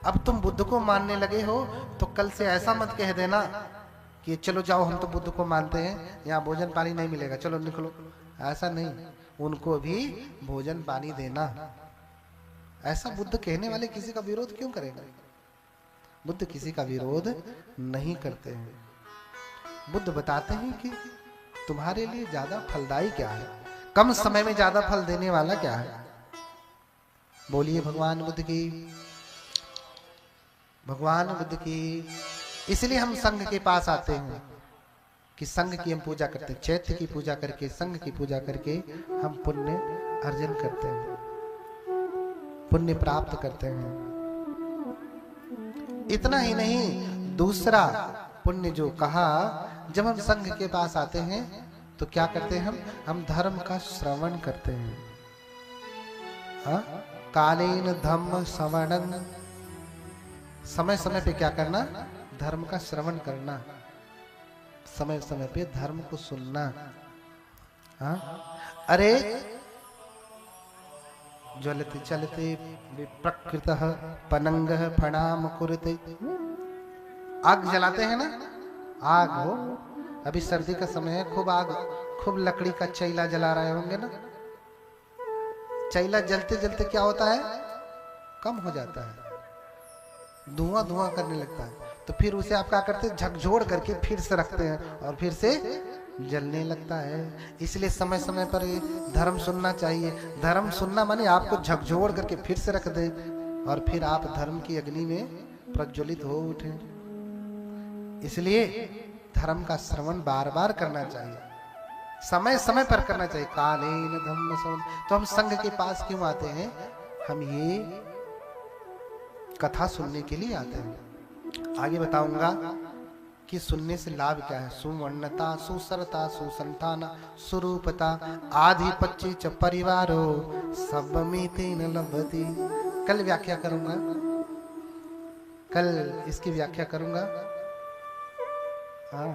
अब तुम बुद्ध को मानने लगे हो तो कल से ऐसा मत कह देना कि चलो जाओ हम तो बुद्ध को मानते हैं, यहाँ भोजन पानी नहीं मिलेगा, चलो निकलो। ऐसा नहीं, उनको भी भोजन पानी देना। ऐसा बुद्ध कहने वाले किसी का विरोध क्यों करेंगे? बुद्ध किसी का विरोध नहीं करते हैं। बुद्ध बताते हैं कि तुम्हारे लिए ज्यादा फलदायी क्या है, कम समय में ज्यादा फल देने वाला क्या है। बोलिए भगवान बुद्ध की, भगवान बुद्ध की। इसलिए हम संघ के पास आते हैं कि संघ की हम पूजा करते हैं। चैत्य की पूजा करके, संघ की पूजा करके हम पुण्य अर्जन करते हैं, पुण्य प्राप्त करते हैं। इतना ही नहीं, दूसरा पुण्य जो कहा, जब हम संघ के पास आते हैं तो क्या करते हैं हम धर्म का श्रवण करते हैं। कालेन धम्म श्रवणं, समय समय पे क्या करना, धर्म का श्रवण करना, समय समय पे धर्म को सुनना। अरे ज्वलते चलते विप्रकृतः पनंगः फणाम कुरुते। आग जलाते हैं ना, आग हो, अभी सर्दी का समय है, खूब आग, खूब लकड़ी का चैला जला रहे होंगे ना। चैला जलते जलते क्या होता है, कम हो जाता है, धुआं धुआं करने लगता है। तो फिर उसे आप क्या करते हैं, झकझोर करके फिर से रखते हैं और फिर से जलने लगता है। इसलिए समय समय पर धर्म सुनना चाहिए। धर्म सुनना माने आपको झकझोर करके फिर से रख दे और फिर आप धर्म की अग्नि में प्रज्वलित हो उठे। इसलिए धर्म का श्रवण बार बार करना चाहिए, समय समय पर करना चाहिए। कालेन धम्म श्रवण। तो हम संघ के पास क्यों आते हैं, हम ये कथा सुनने के लिए आते हैं। आगे बताऊंगा कि सुनने से लाभ क्या है। सुवर्णता, सुसरता, सुसंतान, सुरूपता, आधिपत्य च परिवारो सब मीतेन लभते। कल व्याख्या करूंगा, कल इसकी व्याख्या करूंगा। हाँ,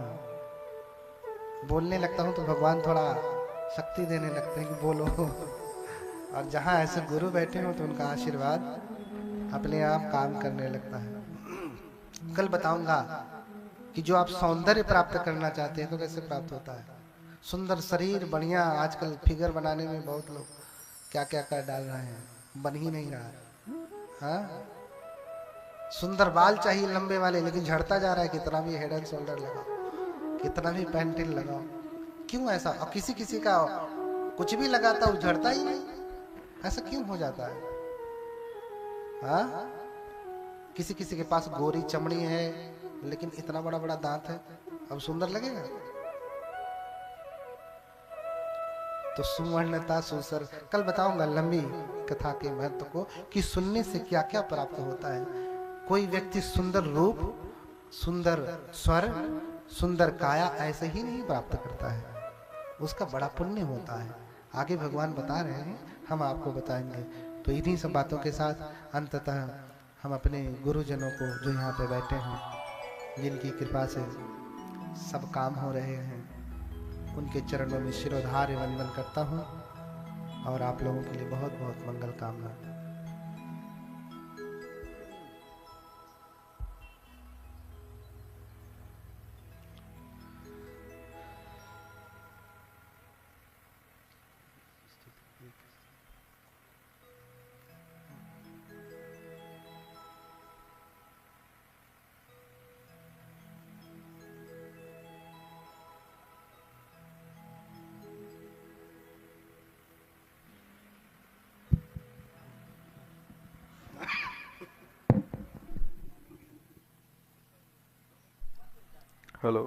बोलने लगता हूं तो भगवान थोड़ा शक्ति देने लगते हैं कि बोलो। और जहां ऐसे गुरु बैठे हो तो उनका आशीर्वाद अपने आप काम करने लगता है। कल बताऊंगा कि जो आप सौंदर्य प्राप्त करना चाहते हैं तो कैसे प्राप्त होता है। सुंदर शरीर, बढ़िया, आजकल फिगर बनाने में बहुत लोग क्या क्या कर डाल रहे हैं, बन ही नहीं रहा है। हाँ, सुंदर बाल चाहिए लंबे वाले, लेकिन झड़ता जा रहा है। कितना भी हेड एंड शोल्डर लगाओ, कितना भी पेंटिल लगाओ, क्यों ऐसा? और किसी किसी का कुछ भी लगाता है झड़ता ही नहीं, ऐसा क्यों हो जाता है? हाँ, किसी किसी के पास गोरी चमड़ी है लेकिन इतना बड़ा बड़ा दांत है, अब सुंदर लगेगा? तो सुवर्णता, सुसर, कल बताऊंगा लंबी कथा के महत्व को कि सुनने से क्या क्या प्राप्त होता है। कोई व्यक्ति सुंदर रूप, सुंदर स्वर, सुंदर काया ऐसे ही नहीं प्राप्त करता है, उसका बड़ा पुण्य होता है। आगे भगवान बता रहे हैं, हम आपको बताएंगे। तो इन्हीं सब बातों के साथ अंततः हम अपने गुरुजनों को जो यहाँ पे बैठे हैं, जिनकी कृपा से सब काम हो रहे हैं, उनके चरणों में शिरोधार्य वंदन करता हूँ और आप लोगों के लिए बहुत बहुत मंगल कामना। Hello,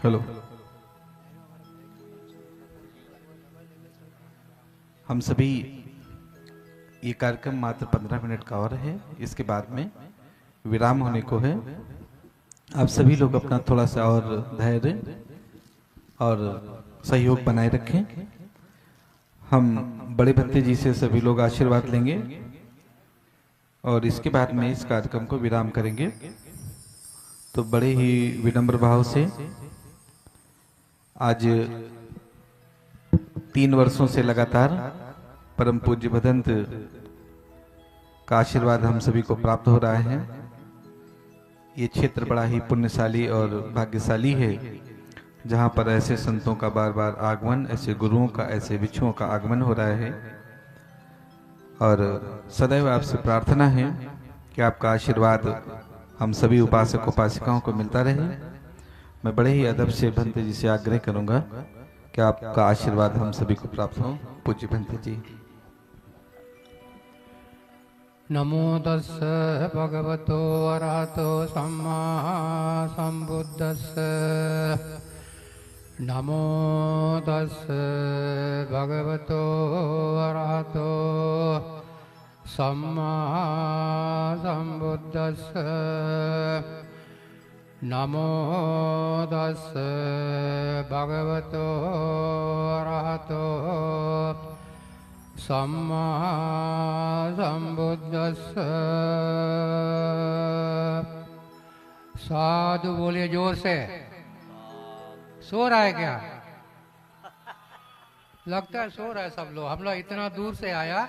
hello. हम सभी, ये कार्यक्रम मात्र 15 मिनट का और है, इसके बाद में विराम होने को है। आप सभी लोग अपना थोड़ा सा और धैर्य और सहयोग बनाए रखें। हम बड़े भंते जी से सभी लोग आशीर्वाद लेंगे और इसके बाद में इस कार्यक्रम को विराम करेंगे। तो बड़े ही विनम्र भाव से आज 3 वर्षों से लगातार परम पूज्य भदंत का आशीर्वाद हम सभी को प्राप्त हो रहा है। ये क्षेत्र बड़ा ही पुण्यशाली और भाग्यशाली है, जहाँ पर ऐसे संतों का बार बार आगमन, ऐसे गुरुओं का, ऐसे भिक्षुओं का आगमन हो रहा है। और सदैव आपसे प्रार्थना है कि आपका आशीर्वाद हम सभी उपासक उपासिकाओं को मिलता रहे। मैं बड़े ही अदब से भंते जी से आग्रह करूंगा कि आपका आशीर्वाद हम सभी को प्राप्त हो। पूज्य भंते जी। नमो तस्स भगवतो अरहतो सम्मा सम्बुद्धस्स। नमो तस्स भगवतो अरहतो सम्मा सम्बुद्धस्स। नमो तस्स भगवतो अरहतो सम्मा सम्बुद्धस्स। साधु बोलिए जोर से। सो रहा है क्या? लगता है सो रहा है सब लोग। हम लोग इतना दूर से आया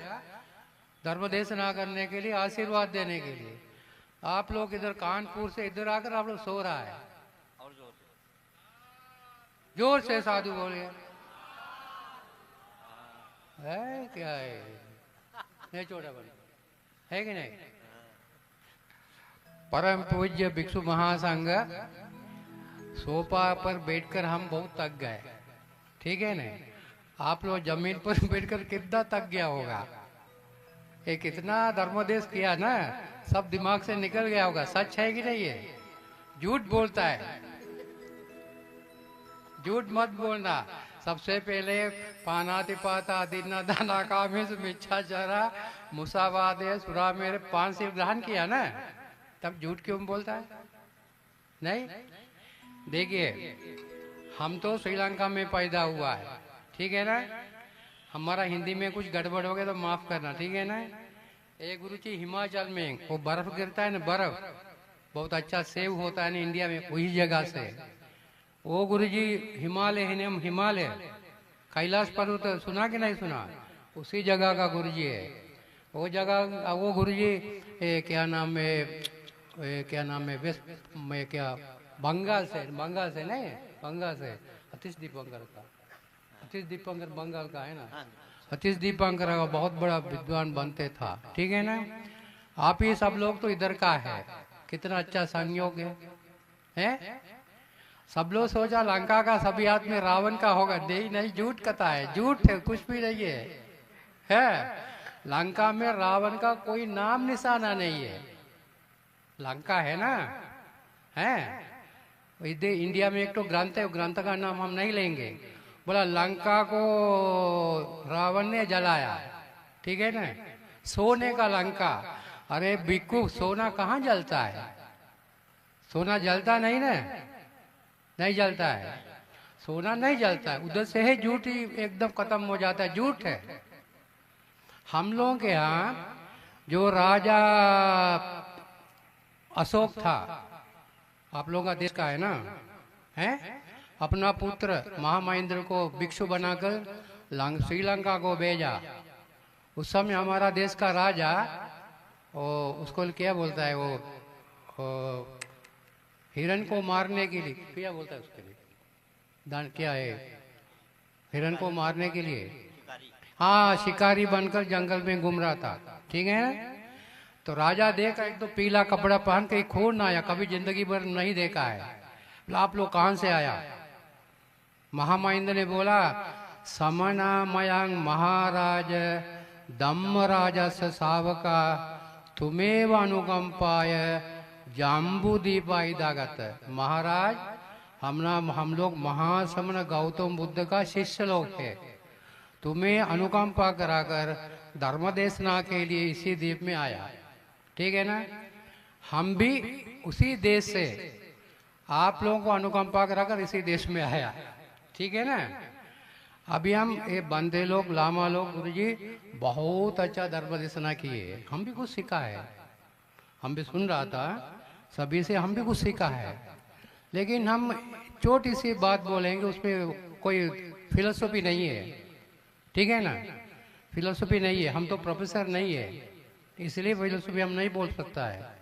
धर्म देशना करने के लिए, आशीर्वाद देने के लिए। आप लोग इधर कानपुर से इधर आकर आप लोग सो रहा है। जोर से साधु बोलिए। है क्या है? नहीं छोटा बन है कि नहीं? परम पूज्य भिक्षु महासंघ सोफा पर बैठकर हम बहुत थक गए, ठीक है नहीं? आप लोग जमीन पर बैठकर कितना थक गया होगा। ये कितना धर्मोदेश किया ना, सब दिमाग से निकल गया होगा। सच है कि नहीं? है झूठ बोलता है, झूठ मत बोलना। सबसे पहले पानातिपाता दिना दाना कामेश मिच्छाचारा मुसावादे सुरा मेरे 5 सिर ग्रहण किया ना, तब झूठ क्यों बोलता है? नहीं। देखिए, हम तो श्रीलंका में पैदा हुआ है, ठीक है ना? हमारा हिंदी में कुछ गड़बड़ हो गया तो माफ करना, ठीक है ना? एक गुरु जी हिमाचल में वो बर्फ गिरता है ना, बर्फ बहुत अच्छा सेव होता है ना इंडिया में, वही जगह से वो गुरु जी हिमालय है ना, हिमालय कैलाश पर्वत सुना कि नहीं सुना? उसी जगह का गुरु जी है। वो जगह वो गुरु जी क्या नाम है, क्या नाम है, वेस्ट में क्या बंगाल से नहीं, बंगाल से सतीश दीपंकर का, सतीश दीपंकर बंगाल का है ना। सतीश दीपंकर का बहुत बड़ा विद्वान बनते था, ठीक है ना? आप ही सब लोग तो इधर का है। कितना अच्छा संयोग है? सब लोग सोचा लंका का सभी आदमी रावण का होगा। नहीं, झूठ कथा है, झूठ है, कुछ भी नहीं है। लंका में रावण का कोई नाम निशाना नहीं है। लंका है ना, है इधर इंडिया में एक तो ग्रंथ है, ग्रंथ का नाम हम नहीं लेंगे। बोला लंका को रावण ने जलाया, ठीक है ना? सोने का लंका। अरे बिक्कू, सोना कहाँ जलता है? सोना जलता नहीं ना, नहीं जलता है, सोना नहीं जलता है। उधर से ही झूठ ही एकदम खत्म हो जाता है, झूठ है। हम लोगों के यहाँ जो राजा अशोक था, आप लोगों का देश का है ना, है? अपना पुत्र महामहेंद्र को भिक्षु बनाकर श्रीलंका को भेजा। उस समय हमारा देश का राजा उसको क्या बोलता है, वो हिरण को मारने के लिए क्या बोलता है उसके लिए, दान क्या है, हिरण को मारने के लिए, हाँ, शिकारी बनकर जंगल में घूम रहा था, ठीक है? तो राजा देखा एक तो पीला कपड़ा पहन के खोर ना आया, कभी जिंदगी भर नहीं देखा है। आप लोग कहां से आया? महामहेंद्र ने बोला समना मयंग महाराज दम्म राजस सावका तुम्हें अनुकंपाय जाम्बुदीपागत। महाराज, हम लोग महासमन गौतम बुद्ध का शिष्य लोग थे, तुम्हें अनुकंपा कराकर धर्म देशना के लिए इसी द्वीप में आया, ठीक है ना? हम भी उसी देश से आप लोगों को अनुकंपा कराकर इसी देश में आया, ठीक है ना? अभी हम ये बंदे लोग लामा लोग गुरुजी बहुत अच्छा धर्म देशना किए, हम भी कुछ सीखा है, हम भी सुन रहा था सभी से, हम भी कुछ सीखा है। लेकिन हम छोटी सी बात बोलेंगे, उसमें कोई फिलोसफी नहीं है, ठीक है ना, फिलोसफी नहीं है, हम तो प्रोफेसर नहीं है, इसलिए फिलोसफी हम नहीं बोल सकता है।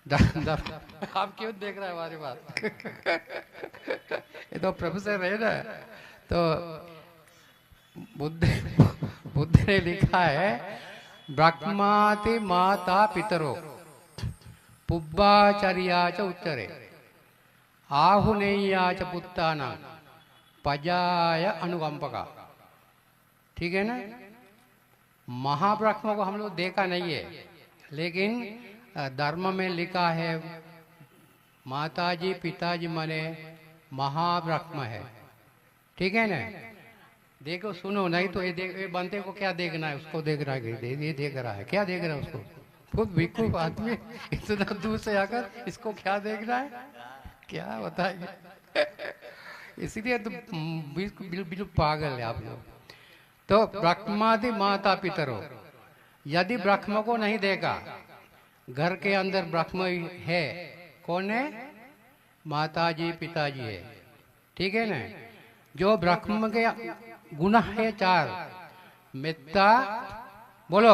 आप क्यों देख रहे हैं हमारी बात? ये तो प्रोफेसर है ना। तो बुद्ध ने लिखा है, ब्रह्माति माता पितरो पुब्बाचर्या च उच्चरे आहुनेया च पुत्ताना पजाय अनुकंपका। ठीक है ना। महाब्रह्म को हम लोग देखा नहीं है, लेकिन धर्म में लिखा है माताजी पिताजी माने महाब्रह्म है। ठीक है ना। देखो सुनो, नहीं तो ये बंदे को क्या देखना है, उसको देख रहा है, ये देख रहा है, क्या देख रहा है उसको, खुद बेवकूफ आदमी इतना दूर से आकर इसको क्या देखना है, क्या बताइए। इसलिए तो बिल्कुल पागल है आप लोग। तो ब्रह्मादि माता पितरो, यदि ब्रह्म को नहीं देखा, घर के अंदर ब्रह्म है, कौन है, माताजी पिताजी है। ठीक है ना। जो ब्रह्म के गुण है चार, मित्ता, बोलो,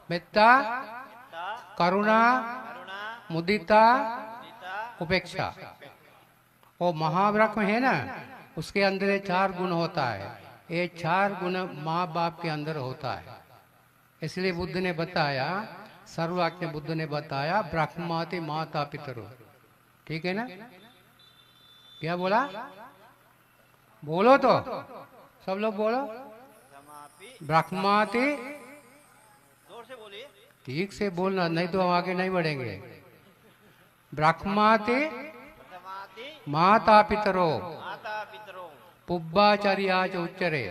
मित्ता, करुणा, मुदिता, उपेक्षा। वो महाब्रह्म है ना, उसके अंदर ये चार गुण होता है। ये चार गुण माँ बाप के अंदर होता है। इसलिए बुद्ध ने बताया, सर्वज्ञ बुद्ध ने बताया, ब्रह्माति माता पितरो। ठीक है ना। क्या बोला, बोलो तो, सब लोग बोलो, ब्रह्माति, ठीक से बोलना, नहीं तो हम आगे नहीं बढ़ेंगे। ब्रह्माति माता पितरो पुब्बाचर्या च उच्चरे।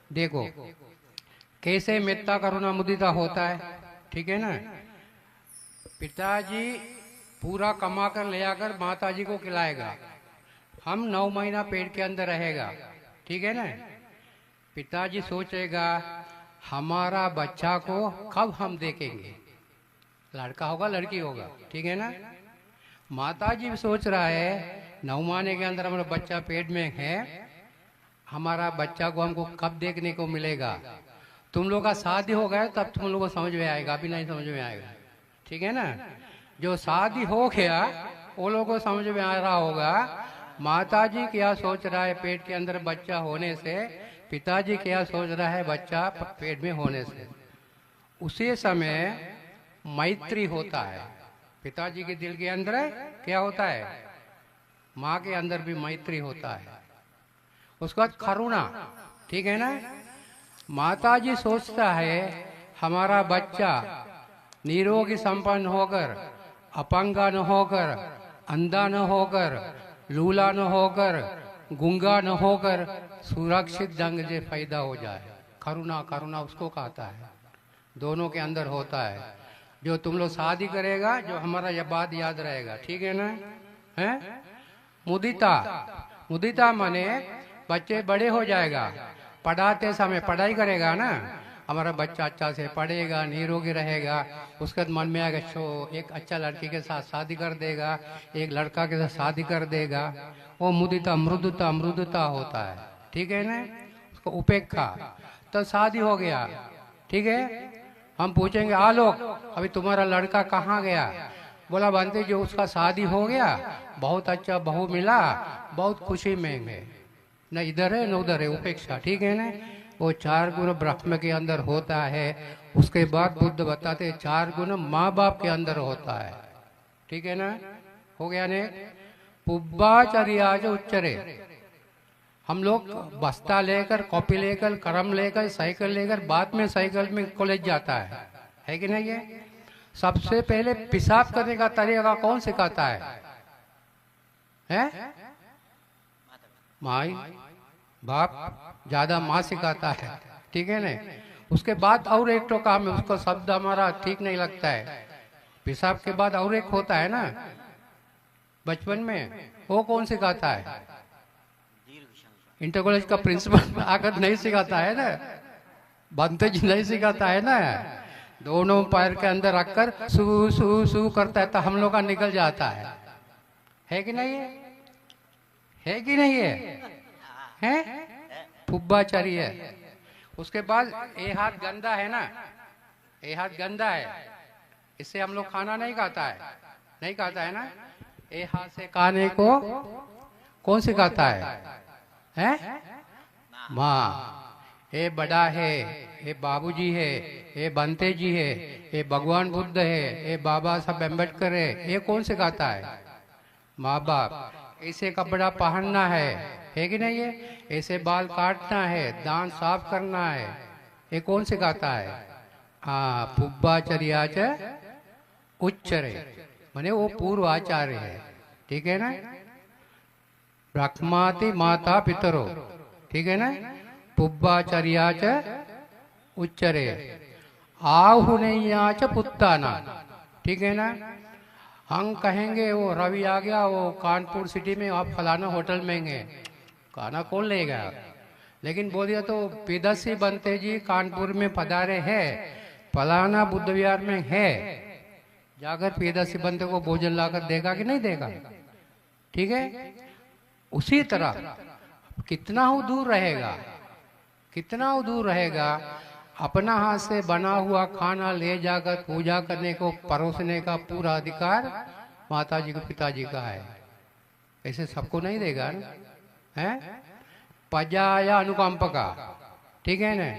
देखो कैसे मेत्ता करुणा मुदिता होता है। ठीक है ना। पिताजी पूरा कमा कर ले आकर माताजी को खिलाएगा, हम 9 महीना पेट के अंदर रहेगा। ठीक है ना। पिताजी सोचेगा हमारा बच्चा को कब हम देखेंगे, लड़का होगा लड़की होगा। ठीक है ना। माताजी भी सोच रहा है 9 महीने के अंदर हमारा बच्चा पेट में है, हमारा बच्चा को हमको कब देखने को मिलेगा। तुम लोग का शादी हो गया तब तुम लोग को समझ में आएगा, अभी नहीं समझ में आएगा। ठीक है ना। जो शादी हो गया वो लोगों को समझ में आ रहा होगा माताजी क्या सोच रहा है पेट के अंदर बच्चा होने से, पिताजी क्या सोच रहा है बच्चा पेट में होने से। उसी समय मैत्री होता है। पिताजी के दिल के अंदर क्या होता है, माँ के अंदर भी मैत्री होता है। उसके बाद करुणा। ठीक है ना। माताजी सोचता है हमारा बच्चा निरोगी संपन्न होकर, अपंगा न होकर, अंधा न होकर, लूला न होकर, गुंगा न होकर सुरक्षित ढंग से पैदा हो जाए। करुणा, करुणा उसको कहता है, दोनों के अंदर होता है। जो तुम लोग शादी करेगा, जो हमारा यह बात याद रहेगा। ठीक है ना। है मुदिता, मुदिता माने बच्चे बड़े हो जाएगा, पढ़ाते समय पढ़ाई करेगा ना, हमारा बच्चा अच्छा से पढ़ेगा, निरोगी रहेगा। उसके बाद मन में आएगा एक अच्छा लड़की के साथ शादी कर देगा, एक लड़का के साथ शादी कर देगा। वो मुदिता, मृदुता, मृदुता होता है। ठीक है ना। उसको उपेक्षा, तो शादी हो गया। ठीक है। हम पूछेंगे आलोक अभी तुम्हारा लड़का कहाँ गया, बोला बनते जो उसका शादी हो गया, बहुत अच्छा बहू मिला, बहुत खुशी में है, न इधर है न उधर है, उपेक्षा। ठीक है ना। वो चार गुण ब्रह्म के अंदर होता है। उसके बाद बुद्ध बताते चार गुण माँ बाप के अंदर होता है। ठीक है ना। हो गया ने। पुब्बाचर्या च उच्चरे। हम लोग बस्ता लेकर, कॉपी लेकर, कलम लेकर, साइकिल लेकर, बाद में साइकिल में कॉलेज जाता है कि नहीं है। सबसे पहले पेशाब करने का तरीका कौन सिखाता है? माई बाप, ज्यादा माँ सिखाता है। ठीक है ना। उसके बाद और एक तो काम है, उसको शब्द हमारा ठीक नहीं लगता है। पेशाब के बाद और एक होता है ना बचपन में, वो कौन सिखाता है? इंटर कॉलेज का प्रिंसिपल आकर नहीं सिखाता है ना, बनते जी नहीं सिखाता है ना, दोनों पैर के अंदर रखकर सू सू सू करता है तो हम लोग का निकल जाता है कि नहीं है कि नहीं है फुब्बाचारी है। उसके बाद ये हाथ गंदा है ना, ये हाथ गंदा है, इससे हम लोग खाना नहीं खाता है ना। ये हाथ से खाने को कौन सिखाता है माँ। ये बड़ा है, ये बाबूजी है, ये बनते जी है, ये भगवान बुद्ध है, ये बाबा साहब अम्बेडकर है, ये कौन सिखाता है माँ बाप। ऐसे कपड़ा पहनना है कि नहीं है, ऐसे बाल काटना है, दांत साफ करना है, ये कौन सिखाता है। हाँ, फुब्बाचर्याच उच्चरे, माने वो पूर्व आचार्य है, ठीक है ना। ब्रह्माति माता पितरो, ठीक है ना। पुब्बाचर्याच उच्चरे आहुनेयाच पुत्ताना, ठीक है ना। हम कहेंगे वो रवि आ गया, वो कानपुर सिटी में आप फलाना होटल में गए, खाना कौन लेगा। लेकिन बोल दिया तो पिदसी बनते जी कानपुर में पधारे है, फलाना बुद्ध विहार में है, जाकर पिदसी बनते को भोजन लाकर देगा कि नहीं देगा, ठीक है। उसी तरह कितना हो दूर रहेगा, कितना वो दूर रहेगा। अपना हाथ से बना हुआ खाना ले जाकर पूजा करने को परोसने का पूरा अधिकार माता जी को पिताजी का है, ऐसे सबको नहीं देगा ना, है पजा या अनुकंप का, ठीक है ना।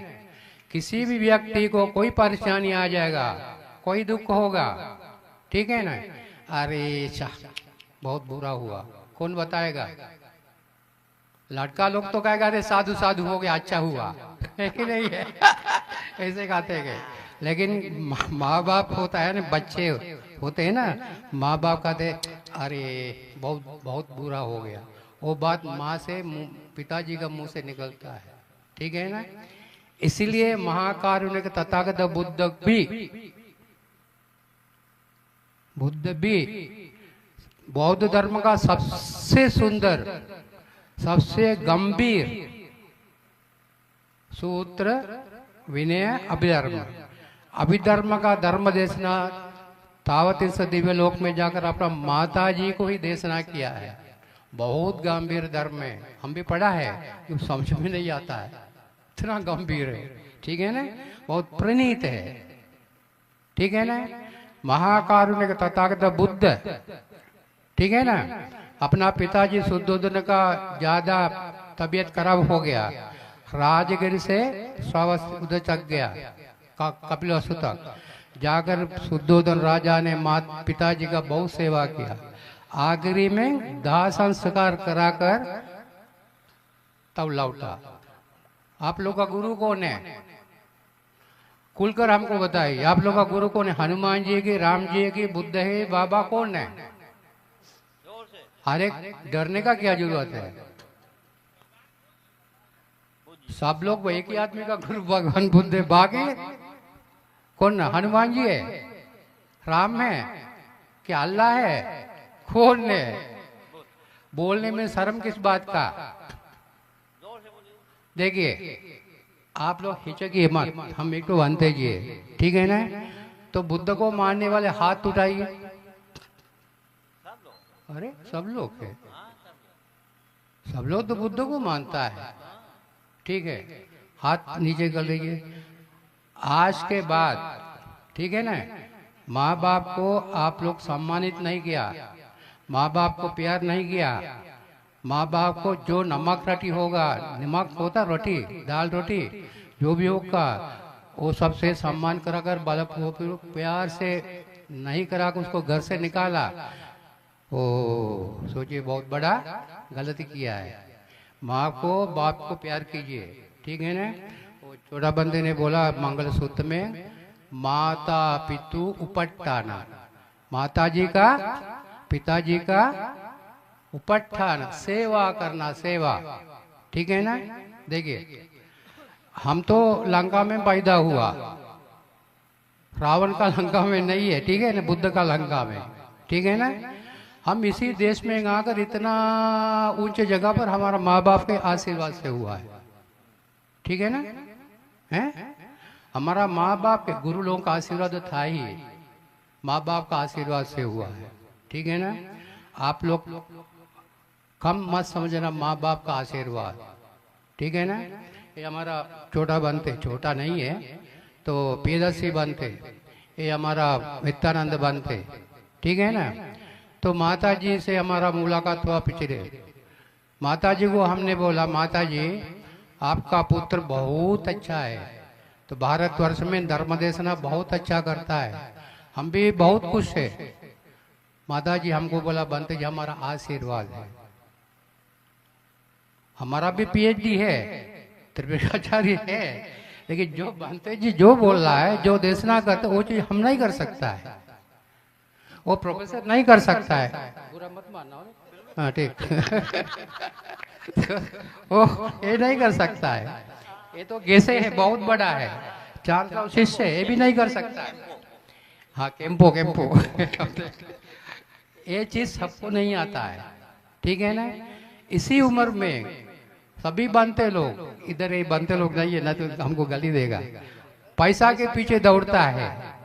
किसी भी व्यक्ति को कोई परेशानी आ जाएगा, कोई दुख होगा, ठीक है ना, अरे बहुत बुरा हुआ, कौन बताएगा। लड़का लोग तो कहेगा अरे साधु साधु हो गया, अच्छा हुआ, है कि नहीं है ऐसे कहते गए। लेकिन माँ बाप होता है ना, बच्चे होते हैं ना, माँ बाप कहते अरे बहुत बहुत बुरा हो गया, वो बात माँ से पिताजी का मुंह से निकलता है, ठीक है ना। इसीलिए महाकारुण्य के तथागत बुद्ध भी बौद्ध धर्म का सबसे सुंदर, सबसे गंभीर सूत्र विनय अभिधर्म, अभिधर्म का धर्म देशना तावत इस दिव्य लोक में जाकर अपना माता जी को ही देशना किया है। बहुत गंभीर धर्म है, हम भी पढ़ा है, समझ में नहीं आता है, इतना गंभीर है, ठीक है ना, बहुत प्रणीत है, ठीक है ना। महाकारुण्य के तथागत बुद्ध, ठीक है ना, अपना पिताजी शुद्धोधन का ज्यादा तबीयत खराब हो गया, राजगिर से उधर तक गया कपिलवस्तु तक जाकर शुद्धोधन राजा ने माता पिताजी का बहुत सेवा किया, आखिरी में दाह संस्कार कराकर तब लौटा। आप लोग का गुरु कौन है, खुलकर हमको बताइए, आप लोग का गुरु कौन है। हनुमान जी की, राम जी की, बुद्ध है, बाबा कौन है। अरे डरने का क्या जरूरत है, सब लोग एक ही आदमी का गुरु भगवान बुद्ध है, बाकी कौन है। हनुमान जी है, राम है, क्या अल्लाह है, कौन है। बोलने में शर्म किस बात का। देखिए आप लोग हिचकिए मत, हम एक तो बनते जी, ठीक है ना। तो बुद्ध को मानने वाले हाथ उठाइए। अरे सब लोग है, सब लोग तो बुद्ध को मानता है, ठीक है, हाथ नीचे कर लीजिए। आज के बाद, ठीक है ना, माँ बाप को आप लोग सम्मानित नहीं किया, माँ बाप को प्यार नहीं किया, माँ बाप को जो नमक रोटी होगा, नमक होता रोटी, दाल रोटी जो भी होगा, वो सबसे सम्मान कराकर बलपूर्वक प्यार से नहीं कराकर उसको घर से निकाला, ओ सोचिए बहुत बड़ा गलती किया है। माँ को बाप को प्यार कीजिए, ठीक है ना। वो छोटा बंदे ने बोला मंगलसूत्र में, माता पितु उपट्ठाना, माता जी का पिताजी का उपट्ठान, सेवा करना, सेवा, ठीक है ना। देखिए हम तो लंका में पैदा हुआ, रावण का लंका में नहीं है, ठीक है ना, बुद्ध का लंका में, ठीक है ना। हम इसी देश में आकर इतना ऊंचे जगह पर हमारा माँ बाप के आशीर्वाद से हुआ है, ठीक है ना? हैं? हमारा माँ बाप के गुरु लोगों का आशीर्वाद तो था ही, माँ बाप का आशीर्वाद से हुआ है, ठीक है ना? आप लोग कम मत समझना माँ बाप का आशीर्वाद, ठीक है ना? ये हमारा छोटा बनते, छोटा नहीं है तो पेदसी बनते, ये हमारा नित्यानंद बनते, ठीक है ना? तो माता जी से हमारा मुलाकात हुआ पिछले। माता जी को हमने बोला, माता जी आपका पुत्र बहुत अच्छा है, तो भारतवर्ष में धर्म देशना बहुत अच्छा करता है, हम भी बहुत खुश है। माता जी हमको बोला, बनते जी हमारा आशीर्वाद है, हमारा भी पीएचडी है, त्रिविक्राचार्य है, लेकिन जो बनते जी जो बोल रहा है, जो देशना करते वो चीज हम नहीं कर सकता है, वो प्रोफेसर नहीं कर सकता है, बुरा मत मानना, हाँ ठीक वो ये नहीं कर सकता है, ये तो कैसे है, बहुत बड़ा है, 400 शिष्य है, ये भी नहीं कर सकता है। हाँ केम्पो ये चीज सबको नहीं आता है, ठीक है ना? इसी उम्र में सभी बनते लोग, इधर ये बनते लोग नहीं है ना तो हमको गाली देगा, पैसा के पीछे दौड़ता है,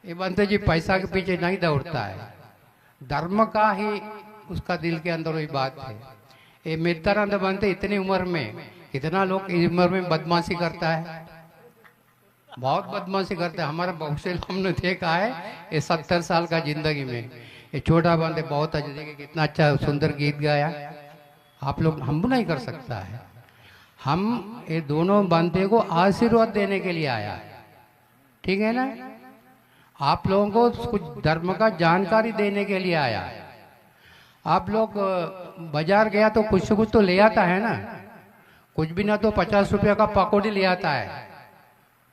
ये बनते जी पैसा के पीछे नहीं दौड़ता है, धर्म का ही उसका दिल के अंदर वही बात है। ये नित्यानंद बनते इतनी उम्र में, इतना लोग इस उम्र में बदमाशी करता है, बहुत बदमाशी करता है। हमारा बहुत से हमने देखा है ये 70 साल का जिंदगी में, ये छोटा बनते बहुत अच्छा, देखिए कितना अच्छा सुंदर गीत गाया, आप लोग हम नहीं कर सकता है। हम ये दोनों बंदे को आशीर्वाद देने के लिए आया है, ठीक है ना? आप लोगों को कुछ धर्म का जानकारी देने के लिए आया है। आप लोग बाजार गया तो कुछ से कुछ तो ले आता है ना, कुछ भी ना तो 50 रुपया का पकौड़ी ले आता है,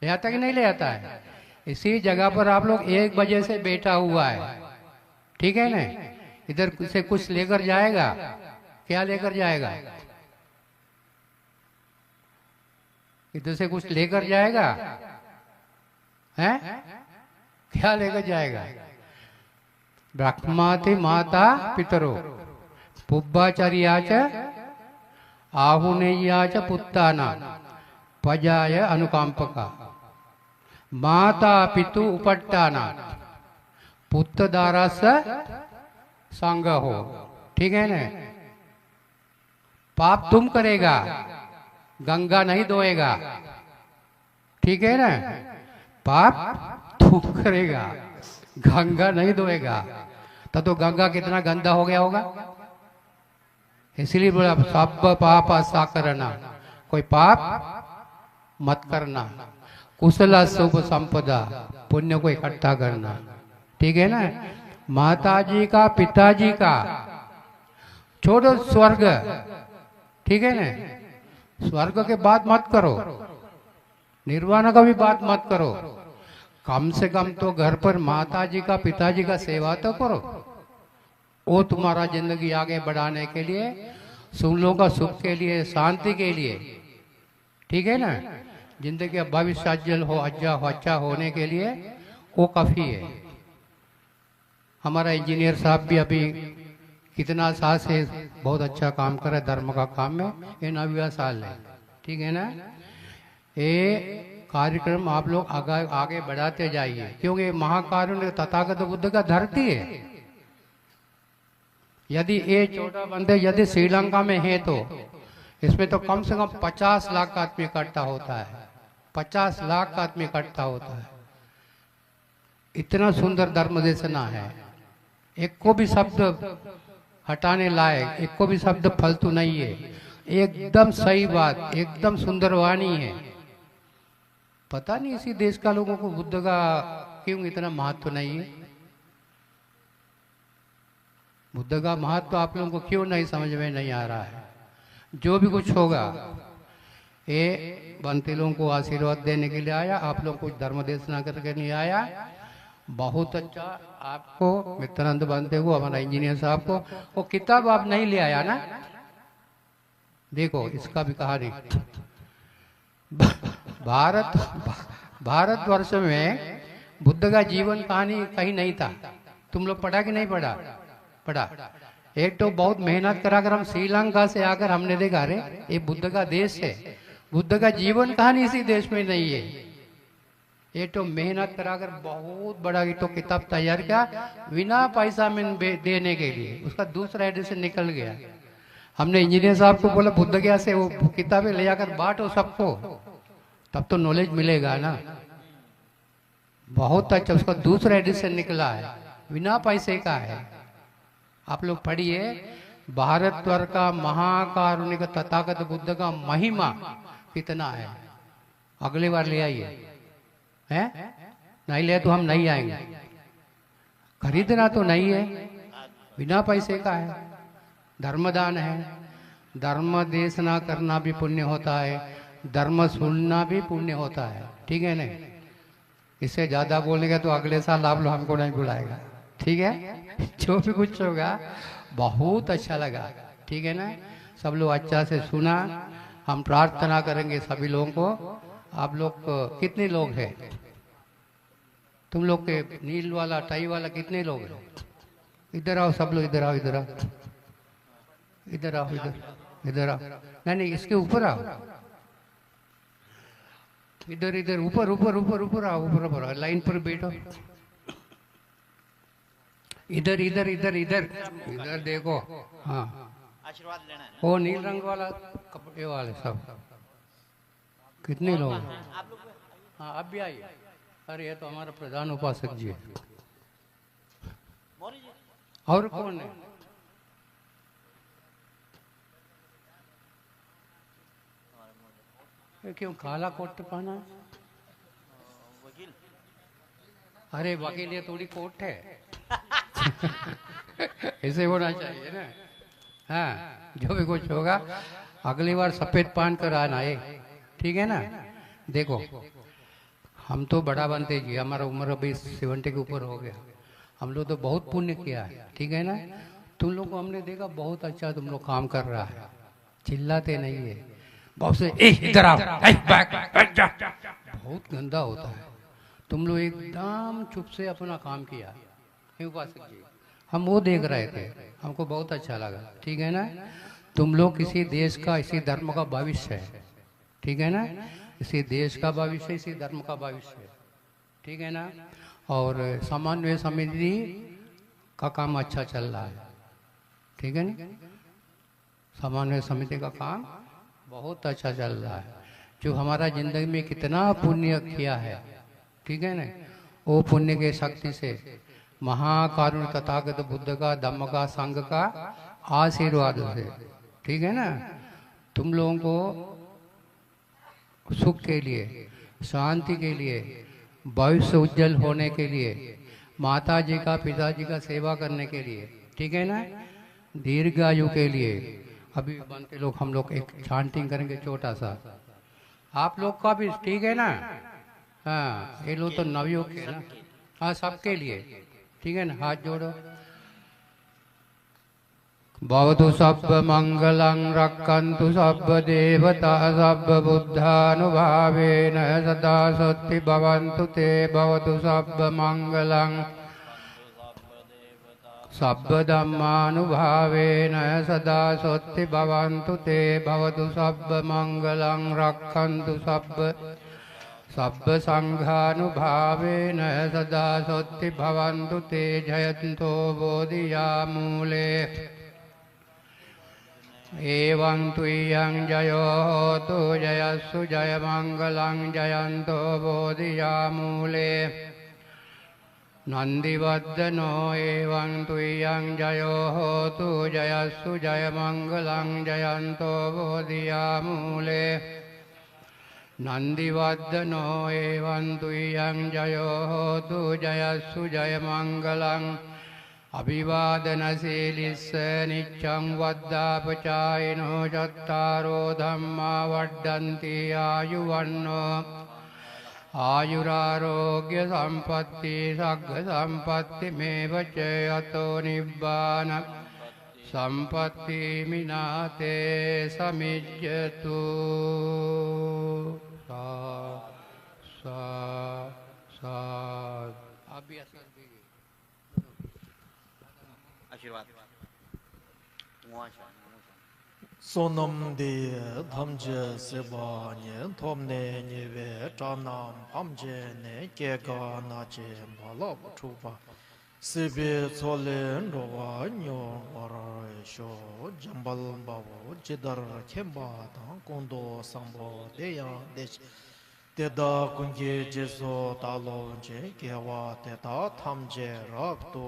ले आता कि नहीं ले आता है? इसी जगह पर आप लोग 1 बजे से बैठा हुआ है, ठीक है ना? इधर से कुछ लेकर जाएगा, क्या लेकर जाएगा? इधर से कुछ लेकर जाएगा, हैं? क्या लेकर जाएगा? ब्रह्माति माता पितरो पुब्बाचार्याच आहुनेयाच पुत्ताना पजाय अनुकंपका माता पितु उपट्टाना पुत्र दारस संग हो, ठीक है ना? पाप तुम करेगा, गंगा नहीं धोएगा, ठीक है ना? पाप तुम करेगा, गंगा नहीं धोएगा, तो गंगा कितना गंदा हो गया होगा, इसलिए बोला सब पाप सा करना, कोई पाप मत करना, कुशल शुभ संपदा पुण्य को इकट्ठा करना, ठीक है ना? माताजी का पिताजी का छोड़ो स्वर्ग, ठीक है ना? स्वर्ग के बात मत करो, निर्वाण का भी बात मत करो, कम से कम तो घर पर माताजी का पिताजी का सेवा तो करो, वो तुम्हारा जिंदगी आगे बढ़ाने के लिए, सुलों का सुख के लिए, शांति के लिए, ठीक है ना? जिंदगी का भविष्य उज्जवल हो, अच्छा होने के लिए वो काफी है। हमारा इंजीनियर साहब भी अभी कितना साल से बहुत अच्छा काम कर रहे धर्म का काम में, ये 9वां साल है, ठीक है ना? ये कार्यक्रम आप लोग आगे बढ़ाते जाइए, क्योंकि महाकारुण्य तथागत बुद्ध का धरती है। यदि ये छोटा बंदे यदि श्रीलंका में है तो इसमें तो कम से कम 50 लाख का आदमी इकट्ठा होता है, 50 लाख का आदमी इकट्ठा होता है। इतना सुंदर धर्म देशना है, एक को भी शब्द हटाने लायक, एक को भी शब्द फालतू नहीं है, एकदम सही बात, एकदम सुंदर वाणी है। पता नहीं इसी देश का लोगों को बुद्ध का क्यों इतना महत्व नहीं है, बुद्ध का महत्व आप लोगों को क्यों नहीं समझ में नहीं आ रहा है। जो भी कुछ होगा ये बंती लोगों को आशीर्वाद देने के लिए आया, आप लोग कुछ धर्म देशना करके नहीं आया। बहुत अच्छा आपको मित्रानंद बनते को, हमारा इंजीनियर साहब को, वो किताब आप नहीं ले आया ना, देखो इसका भी कहानी। भारतवर्ष में बुद्ध का जीवन कहानी कहीं नहीं था, तुम लोग पढ़ा कि नहीं पढ़ा? पढ़ा। एक तो बहुत मेहनत करा कर हम श्रीलंका से आकर हमने देखा अरे ये बुद्ध का देश है, बुद्ध का जीवन कहानी इसी देश में नहीं है। ये तो मेहनत कराकर बहुत बड़ा ये तो किताब तैयार किया बिना पैसा में देने के लिए, उसका दूसरा एडिशन निकल गया। हमने इंजीनियर साहब को बोला बुद्ध गया से वो किताबें ले आकर बांटो सबको, तब तो नॉलेज मिलेगा ना। बहुत अच्छा, उसका दूसरा एडिशन निकला है, बिना पैसे का है। आप लोग पढ़िए, भारतवर्ष का महाकारुणिक तथागत बुद्ध का महिमा कितना है। अगली बार ले आइए, हैं? नहीं ले तो हम नहीं आएंगे। खरीदना तो नहीं है, बिना पैसे का है, धर्मदान है। धर्म देशना करना भी पुण्य होता है, धर्म सुनना भी पुण्य होता है, ठीक है ना। इससे ज्यादा बोलेगा तो अगले साल आप लोग हमको नहीं बुलाएगा, ठीक है। जो भी कुछ होगा बहुत अच्छा लगा, ठीक है ना। सब लोग अच्छा से सुना। हम प्रार्थना करेंगे सभी लोगों को। आप लोग कितने लोग हैं? तुम लोग के नील वाला टाई वाला कितने लोग हैं? इधर आओ सब लोग, इधर आओ, इधर आओ, इधर आओ, इधर आओ। नहीं, इसके ऊपर आओ, इधर इधर ऊपर ऊपर ऊपर ऊपर आओ, ऊपर ऊपर लाइन पर बैठो। इधर इधर इधर इधर इधर देखो। हाँ, आशीर्वाद लेना है। वो नील रंग वाला कपड़े वाले सब कितने लोग हैं? हाँ, अब भी आइए। अरे ये तो हमारा प्रधान उपासक जी है। मौर्य जी और कौन है? ये क्यों काला कोट पहना है? वकील। अरे वकील ये थोड़ी कोट है। ऐसे होना चाहिए ना। हाँ, जो भी कुछ होगा अगली बार सफेद पहन कर आना है, ठीक है ना। देखो हम तो बड़ा बनते जी, हमारा उम्र अभी 70 के ऊपर हो गया। हम लोग तो बहुत पुण्य किया है, ठीक है ना। तुम लोग को हमने देखा बहुत अच्छा तुम लोग काम कर रहा है, चिल्लाते नहीं है। बहुत से इधर आओ, बैठ जा, बहुत गंदा होता है। तुम लोग एकदम चुप से अपना काम किया, उपासक जी। हम वो देख रहे थे, हमको बहुत अच्छा लगा, ठीक है ना। तुम लोग किसी देश का, इसी धर्म का भविष्य है, ठीक है ना। इसी देश का भविष्य, इसी धर्म का भविष्य है, ठीक है ना। और समन्वय समिति का काम अच्छा चल रहा है, ठीक है ना। समन्वय समिति का काम बहुत अच्छा चल रहा है। जो हमारा जिंदगी में कितना पुण्य किया है, ठीक है ना, वो पुण्य के शक्ति से महाकारुण्य तथागत बुद्ध का, धम्म का, संघ का आशीर्वाद से, ठीक है ना। तुम लोगों को सुख के लिए, शांति के लिए, भविष्य उज्जवल होने के लिए, माता जी का, पिताजी का सेवा करने के लिए, ठीक है ना, दीर्घायु के लिए। अभी बनते लोग हम लोग एक चांटिंग करेंगे छोटा सा, आप लोग का भी, ठीक है ना। हाँ, ये लोग तो नवयुग के ना। हाँ, सबके लिए, ठीक है ना। हाथ जोड़ो। भवतु सब्ब मंगलं रक्षन्तु सब्ब देवता सब्ब बुद्धानुभावेन सदा सत्ति भवन्तु ते। भवतु सब्ब मंगलं सब्ब धम्मानुभावेन सदा सत्ति भवन्तु ते। भवतु सब्ब मंगलं रक्षन्तु सब्ब संघानुभावेन सदा सत्ति भवन्तु ते। जयन्तो बोधियामूले एवं तुय्यं जयो होतु जयस्सु जयमंगलं। जयन्तो बोधियामूले नंदिवर्धनो एवं तुय्यं जयो होतु जयस्सु जयमंगलं। जयन्तो बोधियामूले नंदिवर्धनो एवं तुय्यं जयो होतु जयस्सु जयमंगलं। अभिवादनशीलिस्य नित्यं वद्दापचायिनो चत्तारो धम्मा वर्धन्ति आयुवन्नो आयुरारोग्य संपत्ति सग्ग संपत्तिमेव च। अतो निब्बान संपत्ति मिनाते समिज्यतु। सा सा सा। आशीर्वाद आशीर्वाद सोनम दे धमजे सेबाने थोमने निवे चानाम हमजे ने केगा नाचे भला छुपा सिबे सोलेन रोवा न्यो वराशो जंबल बाबो जिदर खेम्बा ता कोंदो संबो देया देश तेदा कुंगे जेसो तालो जे केवा तेता थमजे रक्तो